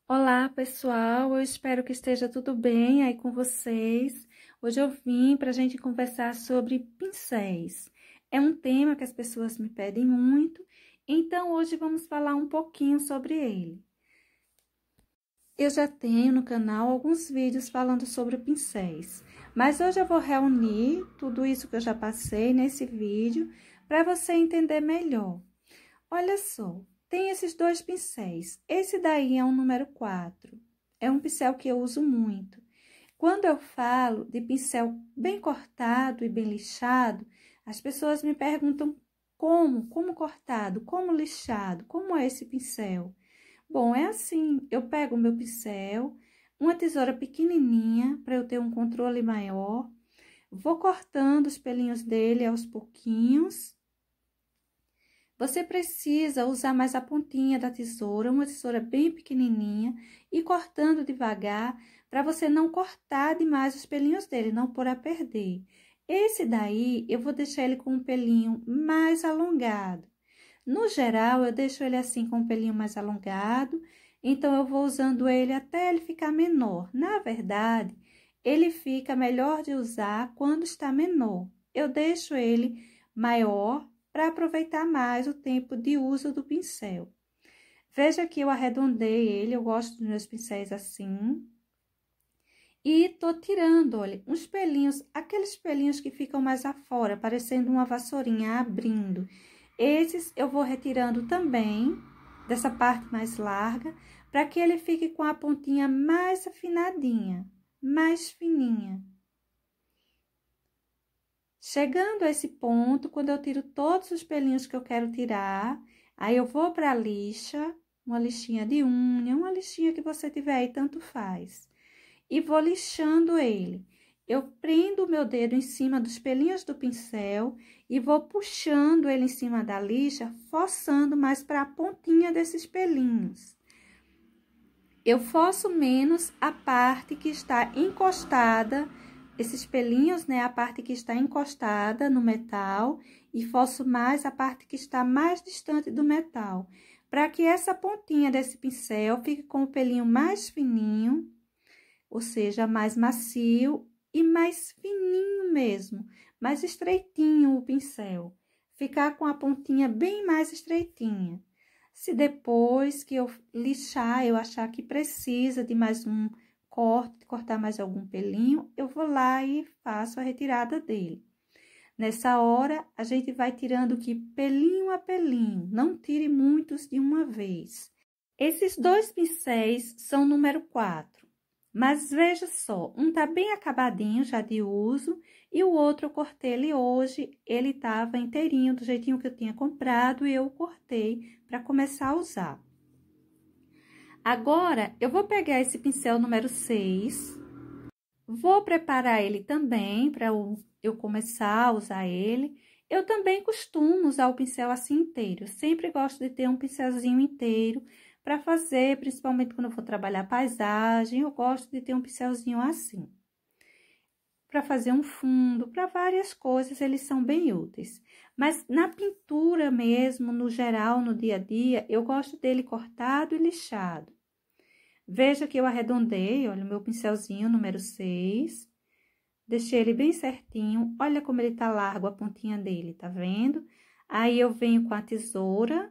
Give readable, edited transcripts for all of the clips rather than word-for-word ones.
Olá, pessoal. Eu espero que esteja tudo bem aí com vocês. Hoje eu vim para a gente conversar sobre pincéis. É um tema que as pessoas me pedem muito, então hoje vamos falar um pouquinho sobre ele. Eu já tenho no canal alguns vídeos falando sobre pincéis, mas hoje eu vou reunir tudo isso que eu já passei nesse vídeo para você entender melhor. Olha só, tem esses dois pincéis. Esse daí é um número 4. É um pincel que eu uso muito. Quando eu falo de pincel bem cortado e bem lixado, as pessoas me perguntam como cortado, como lixado, como é esse pincel? Bom, é assim, eu pego o meu pincel, uma tesoura pequenininha para eu ter um controle maior, vou cortando os pelinhos dele aos pouquinhos. Você precisa usar mais a pontinha da tesoura, uma tesoura bem pequenininha, e cortando devagar, para você não cortar demais os pelinhos dele, não pôr a perder. Esse daí, eu vou deixar ele com um pelinho mais alongado. No geral, eu deixo ele assim com um pelinho mais alongado, então eu vou usando ele até ele ficar menor. Na verdade, ele fica melhor de usar quando está menor. Eu deixo ele maior para aproveitar mais o tempo de uso do pincel. Veja que eu arredondei ele, eu gosto dos meus pincéis assim. E tô tirando, olha, uns pelinhos, aqueles pelinhos que ficam mais afora, parecendo uma vassourinha abrindo. Esses eu vou retirando também, dessa parte mais larga, para que ele fique com a pontinha mais afinadinha, mais fininha. Chegando a esse ponto, quando eu tiro todos os pelinhos que eu quero tirar, aí eu vou para a lixa, uma lixinha de unha, uma lixinha que você tiver aí, tanto faz. E vou lixando ele. Eu prendo o meu dedo em cima dos pelinhos do pincel e vou puxando ele em cima da lixa, forçando mais para a pontinha desses pelinhos. Eu forço menos a parte que está encostada, esses pelinhos, né, a parte que está encostada no metal, e forço mais a parte que está mais distante do metal, para que essa pontinha desse pincel fique com o pelinho mais fininho, ou seja, mais macio e mais fininho mesmo, mais estreitinho o pincel, ficar com a pontinha bem mais estreitinha. Se depois que eu lixar, eu achar que precisa de mais um corte, cortar mais algum pelinho, eu vou lá e faço a retirada dele. Nessa hora, a gente vai tirando que pelinho a pelinho, não tire muitos de uma vez. Esses dois pincéis são número 4, mas veja só, um tá bem acabadinho já de uso e o outro eu cortei ele hoje, ele tava inteirinho do jeitinho que eu tinha comprado e eu cortei para começar a usar. Agora, eu vou pegar esse pincel número 6, vou preparar ele também para eu começar a usar ele. Eu também costumo usar o pincel assim inteiro, eu sempre gosto de ter um pincelzinho inteiro para fazer, principalmente quando eu for trabalhar paisagem, eu gosto de ter um pincelzinho assim. Para fazer um fundo, para várias coisas, eles são bem úteis. Mas na pintura mesmo, no geral, no dia a dia, eu gosto dele cortado e lixado. Veja que eu arredondei, olha, o meu pincelzinho número 6. Deixei ele bem certinho, olha como ele tá largo a pontinha dele, tá vendo? Aí, eu venho com a tesoura,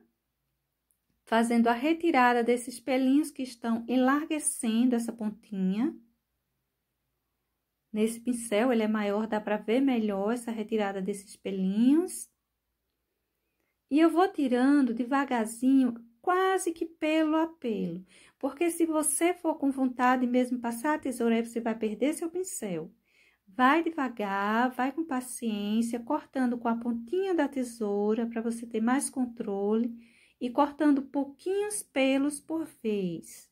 fazendo a retirada desses pelinhos que estão enlarguecendo essa pontinha. Nesse pincel, ele é maior, dá pra ver melhor essa retirada desses pelinhos. E eu vou tirando devagarzinho, quase que pelo a pelo. Porque se você for com vontade mesmo passar a tesoura, aí você vai perder seu pincel. Vai devagar, vai com paciência, cortando com a pontinha da tesoura, para você ter mais controle. E cortando pouquinhos pelos por vez.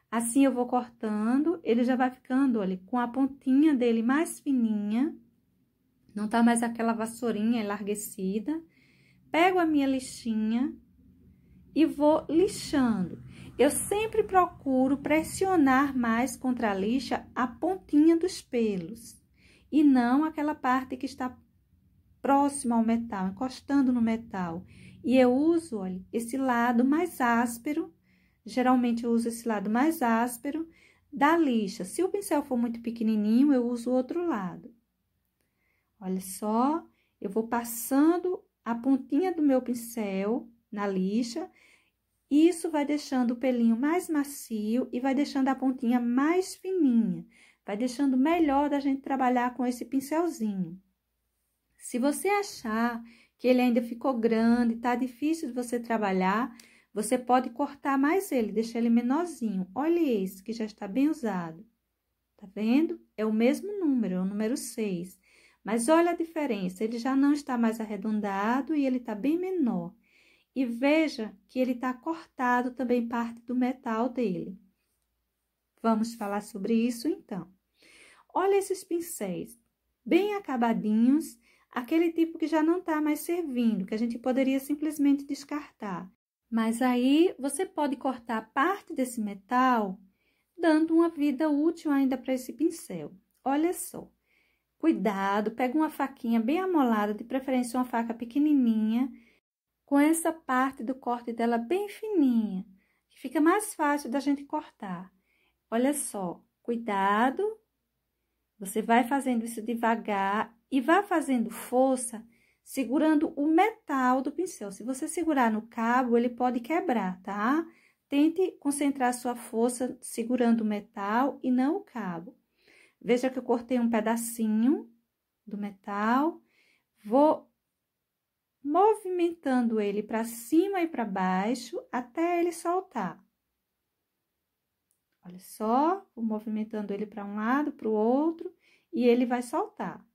Assim, eu vou cortando, ele já vai ficando, olha, com a pontinha dele mais fininha. Não tá mais aquela vassourinha enlarguecida. Pego a minha lixinha e vou lixando. Eu sempre procuro pressionar mais contra a lixa a pontinha dos pelos. E não aquela parte que está próxima ao metal, encostando no metal. E eu uso, olha, esse lado mais áspero, Geralmente eu uso esse lado mais áspero da lixa. Se o pincel for muito pequenininho, eu uso o outro lado. Olha só, eu vou passando a pontinha do meu pincel na lixa. Isso vai deixando o pelinho mais macio e vai deixando a pontinha mais fininha. Vai deixando melhor da gente trabalhar com esse pincelzinho. Se você achar que ele ainda ficou grande, tá difícil de você trabalhar, você pode cortar mais ele, deixar ele menorzinho. Olha esse que já está bem usado. Tá vendo? É o mesmo número, é o número 6. Mas olha a diferença, ele já não está mais arredondado e ele tá bem menor. E veja que ele tá cortado também parte do metal dele. Vamos falar sobre isso então. Olha esses pincéis, bem acabadinhos, aquele tipo que já não tá mais servindo, que a gente poderia simplesmente descartar. Mas aí você pode cortar parte desse metal, dando uma vida útil ainda para esse pincel. Olha só, cuidado, pega uma faquinha bem amolada, de preferência uma faca pequenininha, com essa parte do corte dela bem fininha, que fica mais fácil da gente cortar. Olha só, cuidado, você vai fazendo isso devagar e vai fazendo força, segurando o metal do pincel. Se você segurar no cabo, ele pode quebrar, tá? Tente concentrar sua força segurando o metal e não o cabo. Veja que eu cortei um pedacinho do metal, vou movimentando ele para cima e para baixo até ele soltar. Olha só, vou movimentando ele para um lado, para o outro, e ele vai soltar.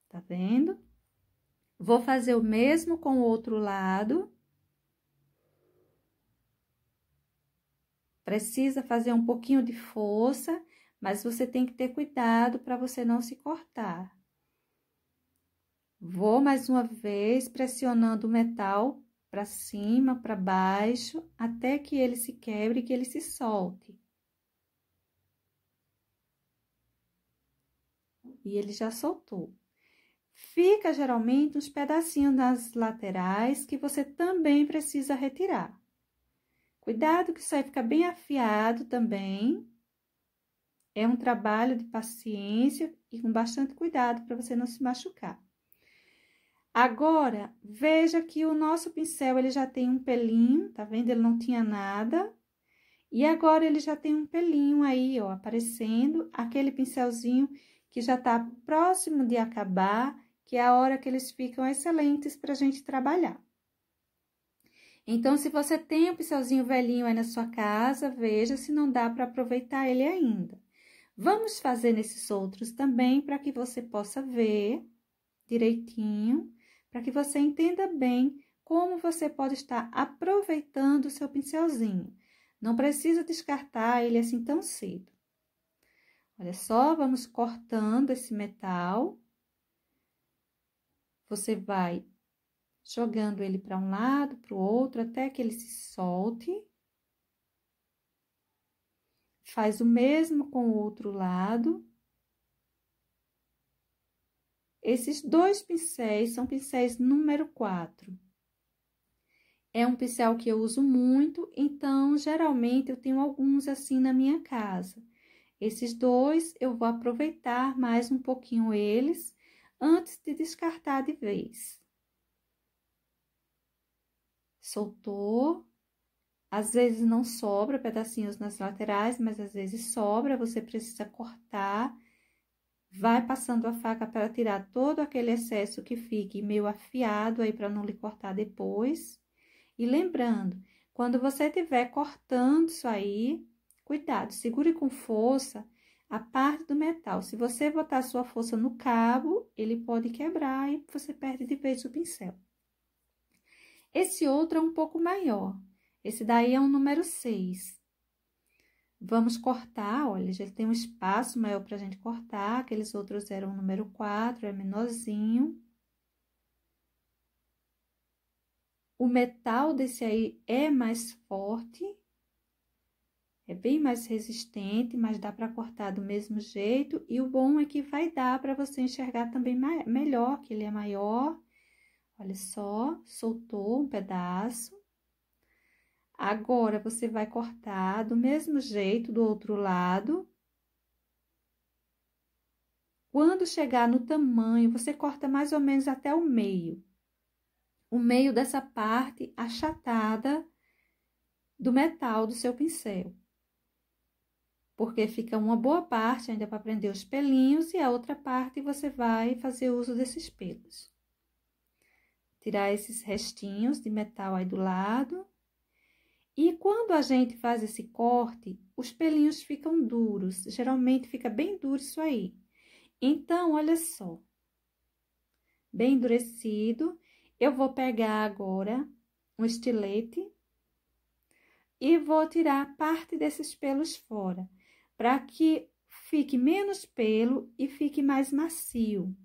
Tá vendo? Vou fazer o mesmo com o outro lado. Precisa fazer um pouquinho de força, mas você tem que ter cuidado para você não se cortar. Vou mais uma vez pressionando o metal para cima, para baixo, até que ele se quebre, que ele se solte. E ele já soltou. Fica geralmente uns pedacinhos nas laterais que você também precisa retirar. Cuidado que isso aí fica bem afiado também. É um trabalho de paciência e com bastante cuidado para você não se machucar. Agora, veja que o nosso pincel, ele já tem um pelinho, tá vendo? Ele não tinha nada. E agora, ele já tem um pelinho aí, ó, aparecendo. Aquele pincelzinho que já tá próximo de acabar, que é a hora que eles ficam excelentes pra gente trabalhar. Então, se você tem um pincelzinho velhinho aí na sua casa, veja se não dá para aproveitar ele ainda. Vamos fazer nesses outros também, para que você possa ver direitinho, para que você entenda bem como você pode estar aproveitando o seu pincelzinho. Não precisa descartar ele assim tão cedo. Olha só, vamos cortando esse metal. Você vai jogando ele para um lado, para o outro, até que ele se solte. Faz o mesmo com o outro lado. Esses dois pincéis são pincéis número 4. É um pincel que eu uso muito, então, geralmente, eu tenho alguns assim na minha casa. Esses dois, eu vou aproveitar mais um pouquinho eles, antes de descartar de vez. Soltou. Às vezes não sobra pedacinhos nas laterais, mas às vezes sobra, você precisa cortar. Vai passando a faca para tirar todo aquele excesso que fique meio afiado aí para não lhe cortar depois. E lembrando, quando você estiver cortando isso aí, cuidado, segure com força a parte do metal. Se você botar sua força no cabo, ele pode quebrar e você perde de vez o pincel. Esse outro é um pouco maior. Esse daí é um número 6. Vamos cortar, olha, já tem um espaço maior pra gente cortar. Aqueles outros eram o número 4, é menorzinho. O metal desse aí é mais forte. É bem mais resistente, mas dá pra cortar do mesmo jeito. E o bom é que vai dar pra você enxergar também melhor, que ele é maior. Olha só, soltou um pedaço. Agora, você vai cortar do mesmo jeito do outro lado. Quando chegar no tamanho, você corta mais ou menos até o meio. O meio dessa parte achatada do metal do seu pincel. Porque fica uma boa parte ainda para prender os pelinhos e a outra parte você vai fazer uso desses pelos. Tirar esses restinhos de metal aí do lado. E quando a gente faz esse corte, os pelinhos ficam duros. Geralmente fica bem duro isso aí. Então, olha só. Bem endurecido. Eu vou pegar agora um estilete e vou tirar parte desses pelos fora, para que fique menos pelo e fique mais macio.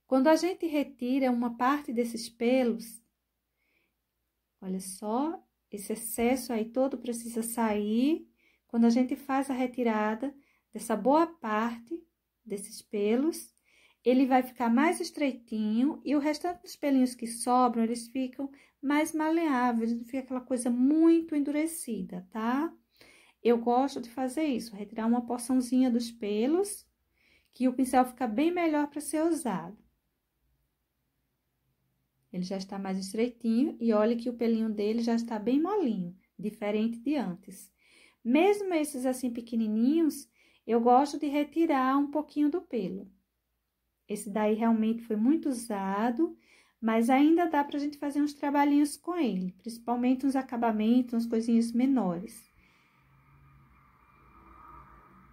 Quando a gente retira uma parte desses pelos, olha só, esse excesso aí todo precisa sair. Quando a gente faz a retirada dessa boa parte desses pelos, ele vai ficar mais estreitinho e o restante dos pelinhos que sobram, eles ficam mais maleáveis, não fica aquela coisa muito endurecida, tá? Eu gosto de fazer isso, retirar uma porçãozinha dos pelos, que o pincel fica bem melhor para ser usado. Ele já está mais estreitinho e olha que o pelinho dele já está bem molinho, diferente de antes. Mesmo esses assim pequenininhos, eu gosto de retirar um pouquinho do pelo. Esse daí realmente foi muito usado, mas ainda dá pra gente fazer uns trabalhinhos com ele, principalmente uns acabamentos, umas coisinhas menores.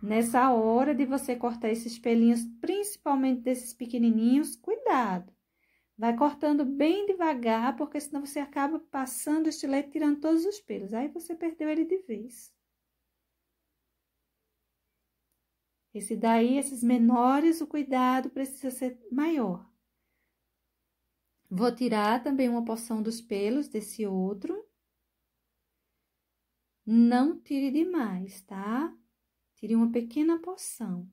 Nessa hora de você cortar esses pelinhos, principalmente desses pequenininhos, cuidado. Vai cortando bem devagar, porque senão você acaba passando o estilete tirando todos os pelos. Aí você perdeu ele de vez. Esse daí, esses menores, o cuidado precisa ser maior. Vou tirar também uma porção dos pelos desse outro. Não tire demais, tá? Tire uma pequena porção.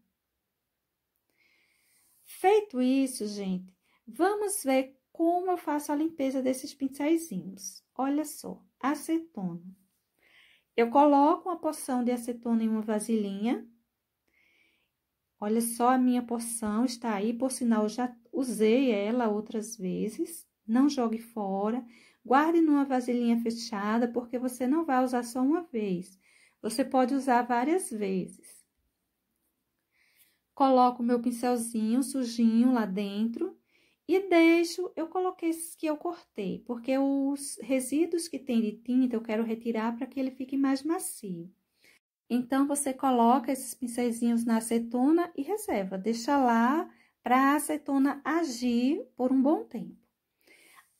Feito isso, gente, vamos ver como eu faço a limpeza desses pincéizinhos. Olha só, acetona. Eu coloco uma porção de acetona em uma vasilhinha. Olha só a minha porção, está aí, por sinal, eu já usei ela outras vezes. Não jogue fora, guarde numa vasilhinha fechada, porque você não vai usar só uma vez. Você pode usar várias vezes. Coloco o meu pincelzinho sujinho lá dentro e eu coloquei esses que eu cortei, porque os resíduos que tem de tinta eu quero retirar para que ele fique mais macio. Então, você coloca esses pincelzinhos na acetona e reserva, deixa lá para a acetona agir por um bom tempo.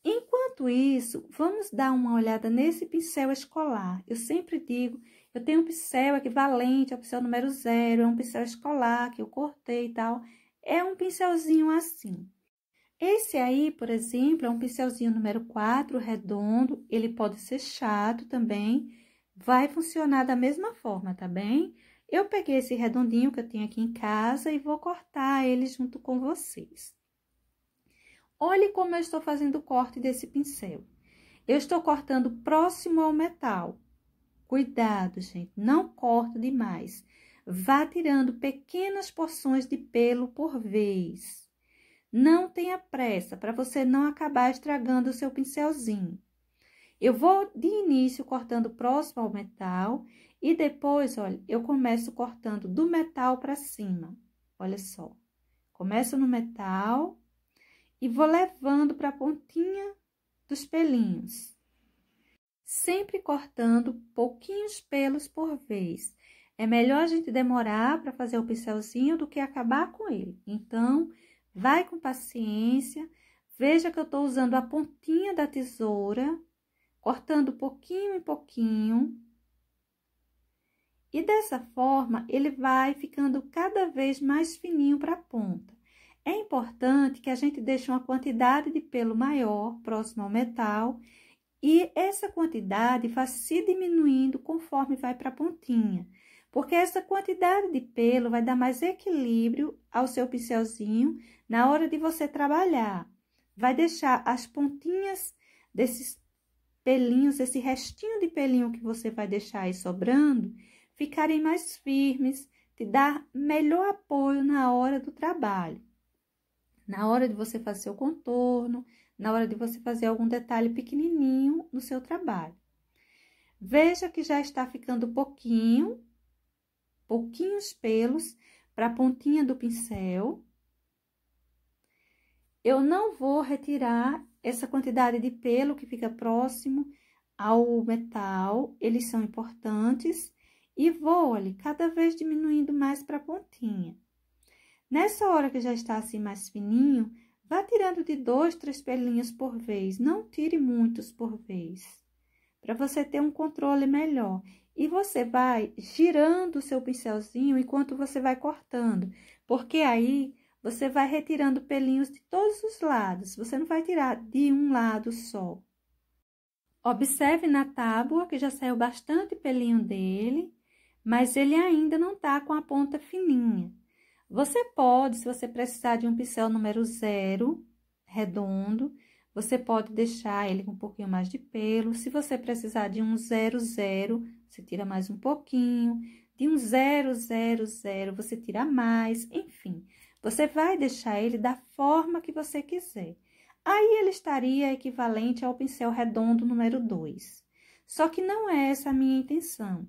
Enquanto isso, vamos dar uma olhada nesse pincel escolar. Eu sempre digo, eu tenho um pincel equivalente ao pincel número 0, é um pincel escolar que eu cortei e tal. É um pincelzinho assim. Esse aí, por exemplo, é um pincelzinho número 4, redondo, ele pode ser chato também. Vai funcionar da mesma forma, tá bem? Eu peguei esse redondinho que eu tenho aqui em casa e vou cortar ele junto com vocês. Olhe como eu estou fazendo o corte desse pincel. Eu estou cortando próximo ao metal. Cuidado, gente, não corta demais. Vá tirando pequenas porções de pelo por vez. Não tenha pressa, para você não acabar estragando o seu pincelzinho. Eu vou, de início, cortando próximo ao metal e depois, olha, eu começo cortando do metal para cima. Olha só. Começo no metal e vou levando para a pontinha dos pelinhos. Sempre cortando pouquinhos pelos por vez. É melhor a gente demorar para fazer o pincelzinho do que acabar com ele. Então, vai com paciência. Veja que eu estou usando a pontinha da tesoura, cortando pouquinho em pouquinho. E dessa forma, ele vai ficando cada vez mais fininho para a ponta. É importante que a gente deixe uma quantidade de pelo maior, próximo ao metal, e essa quantidade vai se diminuindo conforme vai para a pontinha. Porque essa quantidade de pelo vai dar mais equilíbrio ao seu pincelzinho na hora de você trabalhar. Vai deixar as pontinhas desses pelinhos, esse restinho de pelinho que você vai deixar aí sobrando, ficarem mais firmes, te dar melhor apoio na hora do trabalho. Na hora de você fazer o contorno, na hora de você fazer algum detalhe pequenininho no seu trabalho. Veja que já está ficando pouquinhos pelos para a pontinha do pincel. Eu não vou retirar essa quantidade de pelo que fica próximo ao metal, eles são importantes, e vou ali cada vez diminuindo mais para a pontinha. Nessa hora que já está assim mais fininho, vá tirando de 2, 3 pelinhos por vez, não tire muitos por vez, para você ter um controle melhor. E você vai girando o seu pincelzinho enquanto você vai cortando, porque aí você vai retirando pelinhos de todos os lados, você não vai tirar de um lado só. Observe na tábua que já saiu bastante pelinho dele, mas ele ainda não tá com a ponta fininha. Você pode, se você precisar de um pincel número 0, redondo, você pode deixar ele com um pouquinho mais de pelo. Se você precisar de um 00, você tira mais um pouquinho. De um 000, você tira mais, enfim. Você vai deixar ele da forma que você quiser. Aí, ele estaria equivalente ao pincel redondo número 2. Só que não é essa a minha intenção.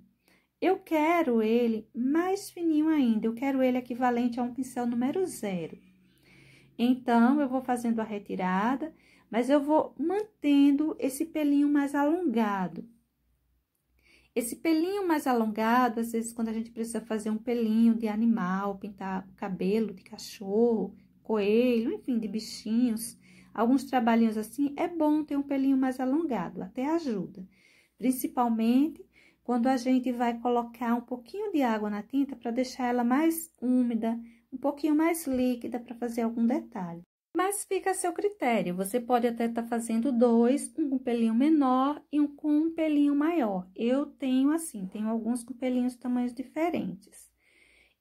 Eu quero ele mais fininho ainda, eu quero ele equivalente a um pincel número 0. Então, eu vou fazendo a retirada, mas eu vou mantendo esse pelinho mais alongado. Esse pelinho mais alongado, às vezes, quando a gente precisa fazer um pelinho de animal, pintar o cabelo de cachorro, coelho, enfim, de bichinhos, alguns trabalhinhos assim, é bom ter um pelinho mais alongado, até ajuda. Principalmente quando a gente vai colocar um pouquinho de água na tinta para deixar ela mais úmida, um pouquinho mais líquida para fazer algum detalhe. Mas fica a seu critério, você pode até estar fazendo 2, um com pelinho menor e um com um pelinho maior. Eu tenho assim, tenho alguns com pelinhos de tamanhos diferentes.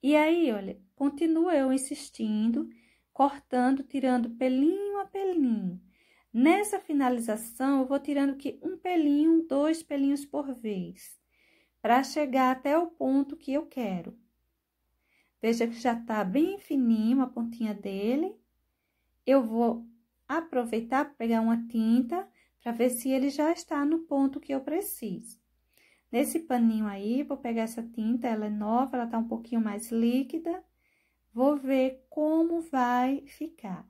E aí, olha, continuo eu insistindo, cortando, tirando pelinho a pelinho. Nessa finalização, eu vou tirando que um pelinho, 2 pelinhos por vez, para chegar até o ponto que eu quero. Veja que já tá bem fininho a pontinha dele. Eu vou aproveitar para pegar uma tinta para ver se ele já está no ponto que eu preciso. Nesse paninho aí, vou pegar essa tinta, ela é nova, ela tá um pouquinho mais líquida. Vou ver como vai ficar.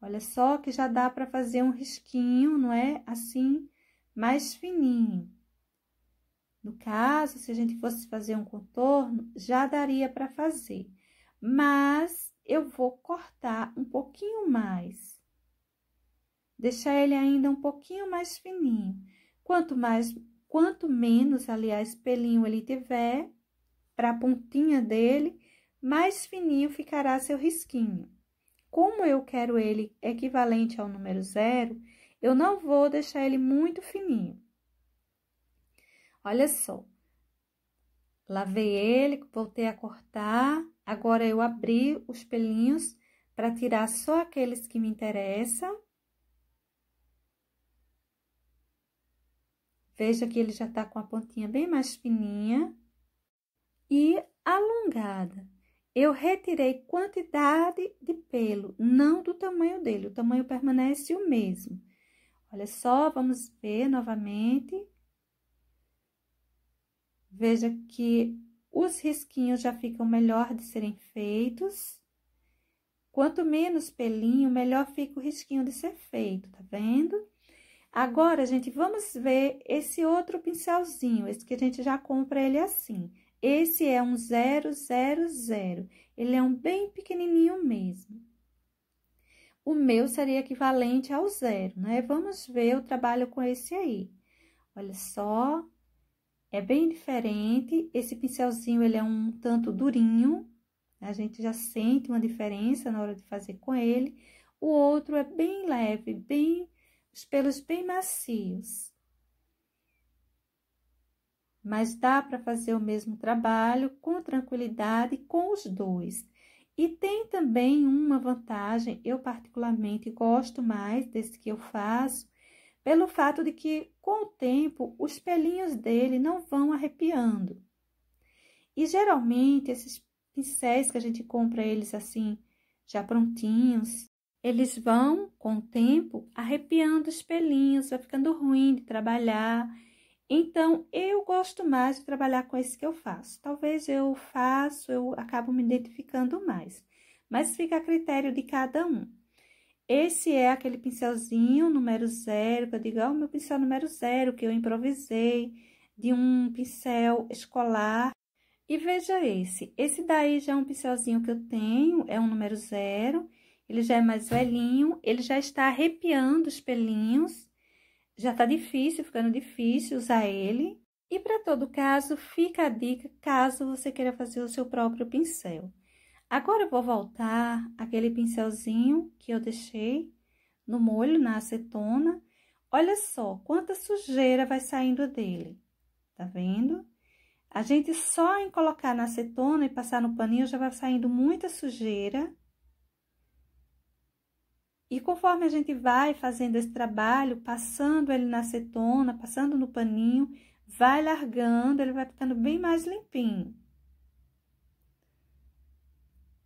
Olha só que já dá para fazer um risquinho, não é? Assim, mais fininho. No caso, se a gente fosse fazer um contorno, já daria para fazer. Mas eu vou cortar um pouquinho mais. Deixar ele ainda um pouquinho mais fininho. Quanto menos, aliás, pelinho ele tiver, para a pontinha dele, mais fininho ficará seu risquinho. Como eu quero ele equivalente ao número 0, eu não vou deixar ele muito fininho. Olha só. Lavei ele, voltei a cortar. Agora, eu abri os pelinhos para tirar só aqueles que me interessam. Veja que ele já tá com a pontinha bem mais fininha e alongada. Eu retirei quantidade de pelo, não do tamanho dele, o tamanho permanece o mesmo. Olha só, vamos ver novamente. Veja que os risquinhos já ficam melhor de serem feitos. Quanto menos pelinho, melhor fica o risquinho de ser feito, tá vendo? Agora, gente, vamos ver esse outro pincelzinho, esse que a gente já compra ele assim. Esse é um 000, ele é um bem pequenininho mesmo. O meu seria equivalente ao 0, né? Vamos ver o trabalho com esse aí. Olha só, é bem diferente. Esse pincelzinho, ele é um tanto durinho, a gente já sente uma diferença na hora de fazer com ele. O outro é bem leve, os pelos bem macios. Mas dá para fazer o mesmo trabalho com tranquilidade com os dois. E tem também uma vantagem, eu particularmente gosto mais desse que eu faço, pelo fato de que, com o tempo, os pelinhos dele não vão arrepiando. E, geralmente, esses pincéis que a gente compra eles assim, já prontinhos, eles vão, com o tempo, arrepiando os pelinhos, vai ficando ruim de trabalhar. Então, eu gosto mais de trabalhar com esse que eu faço. Talvez eu acabo me identificando mais. Mas fica a critério de cada um. Esse é aquele pincelzinho número 0, que eu digo, é o meu pincel número 0, que eu improvisei, de um pincel escolar. E veja esse daí já é um pincelzinho que eu tenho, é um número 0, ele já é mais velhinho, ele já está arrepiando os pelinhos, já tá difícil, ficando difícil usar ele. E para todo caso, fica a dica caso você queira fazer o seu próprio pincel. Agora eu vou voltar aquele pincelzinho que eu deixei no molho, na acetona. Olha só quanta sujeira vai saindo dele, tá vendo? A gente só em colocar na acetona e passar no paninho já vai saindo muita sujeira. E conforme a gente vai fazendo esse trabalho, passando ele na acetona, passando no paninho, vai largando, ele vai ficando bem mais limpinho.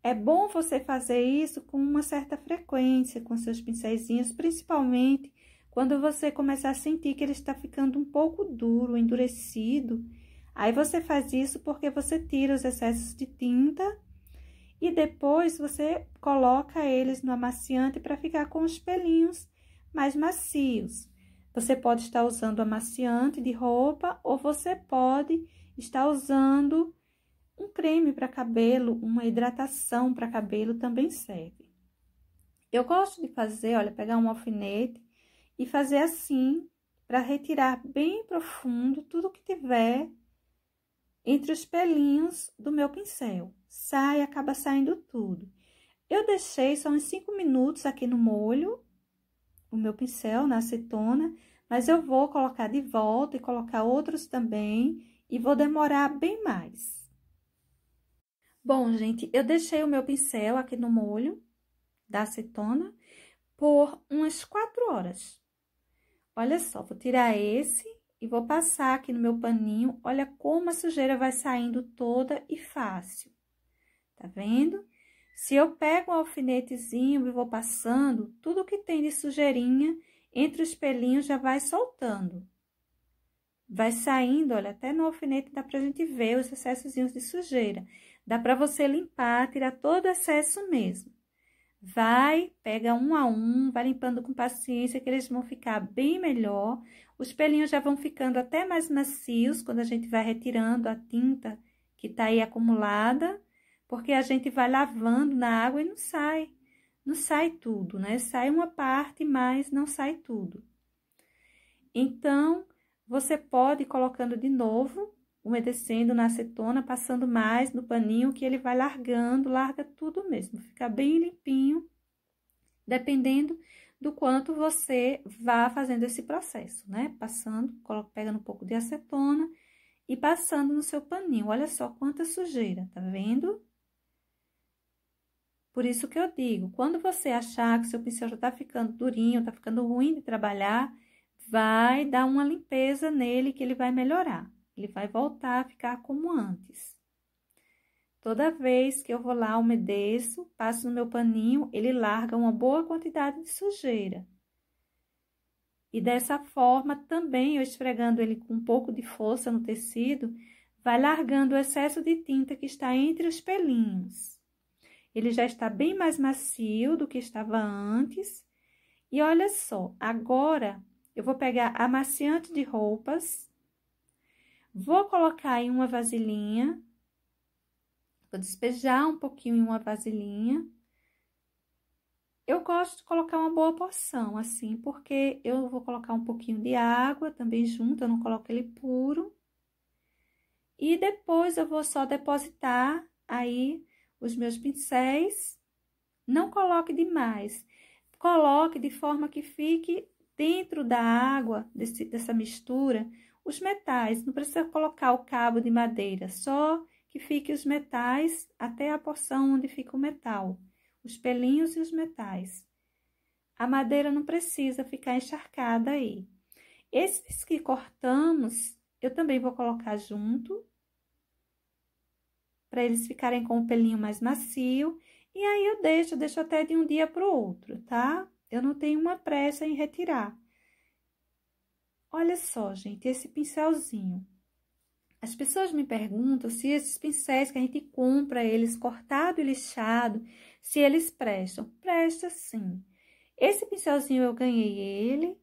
É bom você fazer isso com uma certa frequência, com seus pincelzinhos, principalmente quando você começar a sentir que ele está ficando um pouco duro, endurecido. Aí, você faz isso porque você tira os excessos de tinta e depois você coloca eles no amaciante para ficar com os pelinhos mais macios. Você pode estar usando amaciante de roupa ou você pode estar usando um creme para cabelo, uma hidratação para cabelo também serve. Eu gosto de fazer, olha, pegar um alfinete e fazer assim, para retirar bem profundo tudo que tiver entre os pelinhos do meu pincel. Acaba saindo tudo. Eu deixei só uns 5 minutos aqui no molho, o meu pincel na acetona, mas eu vou colocar de volta e colocar outros também, e vou demorar bem mais. Bom, gente, eu deixei o meu pincel aqui no molho da acetona por umas 4 horas. Olha só, vou tirar esse e vou passar aqui no meu paninho. Olha como a sujeira vai saindo toda e fácil. Tá vendo? Se eu pego um alfinetezinho e vou passando, tudo que tem de sujeirinha entre os pelinhos já vai soltando. Vai saindo, olha, até no alfinete dá pra gente ver os excessozinhos de sujeira. Dá pra você limpar, tirar todo o excesso mesmo. Vai, pega um a um, vai limpando com paciência que eles vão ficar bem melhor. Os pelinhos já vão ficando até mais macios quando a gente vai retirando a tinta que tá aí acumulada, porque a gente vai lavando na água e não sai tudo, né? Sai uma parte, mas não sai tudo. Então, você pode ir colocando de novo, umedecendo na acetona, passando mais no paninho, que ele vai largando, larga tudo mesmo, fica bem limpinho, dependendo do quanto você vá fazendo esse processo, né? Passando, pegando um pouco de acetona e passando no seu paninho. Olha só quanta sujeira, tá vendo? Por isso que eu digo, quando você achar que seu pincel já tá ficando durinho, tá ficando ruim de trabalhar, vai dar uma limpeza nele que ele vai melhorar. Ele vai voltar a ficar como antes. Toda vez que eu vou lá, umedeço, passo no meu paninho, ele larga uma boa quantidade de sujeira. E dessa forma, também eu esfregando ele com um pouco de força no tecido, vai largando o excesso de tinta que está entre os pelinhos. Ele já está bem mais macio do que estava antes. E olha só, agora eu vou pegar amaciante de roupas, vou colocar em uma vasilhinha, vou despejar um pouquinho em uma vasilhinha. Eu gosto de colocar uma boa porção, assim, porque eu vou colocar um pouquinho de água também junto, eu não coloco ele puro. E depois eu vou só depositar aí os meus pincéis. Não coloque demais, coloque de forma que fique dentro da água, dessa mistura, os metais. Não precisa colocar o cabo de madeira, só que fique os metais até a porção onde fica o metal, os pelinhos e os metais. a madeira não precisa ficar encharcada aí. Esses que cortamos, eu também vou colocar junto, para eles ficarem com o pelinho mais macio. E aí eu deixo até de um dia para o outro, tá? Eu não tenho uma pressa em retirar. Olha só, gente, esse pincelzinho. As pessoas me perguntam se esses pincéis que a gente compra, eles cortado e lixado, se eles prestam. Presta sim. Esse pincelzinho eu ganhei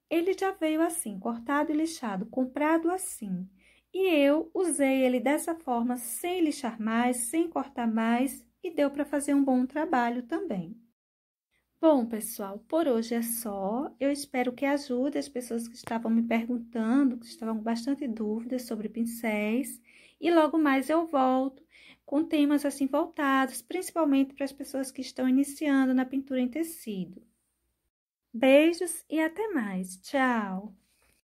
ele já veio assim, cortado e lixado, comprado assim. E eu usei ele dessa forma, sem lixar mais, sem cortar mais, e deu para fazer um bom trabalho também. Bom, pessoal, por hoje é só. Eu espero que ajude as pessoas que estavam me perguntando, que estavam com bastante dúvidas sobre pincéis. E logo mais eu volto com temas assim voltados, principalmente para as pessoas que estão iniciando na pintura em tecido. Beijos e até mais. Tchau!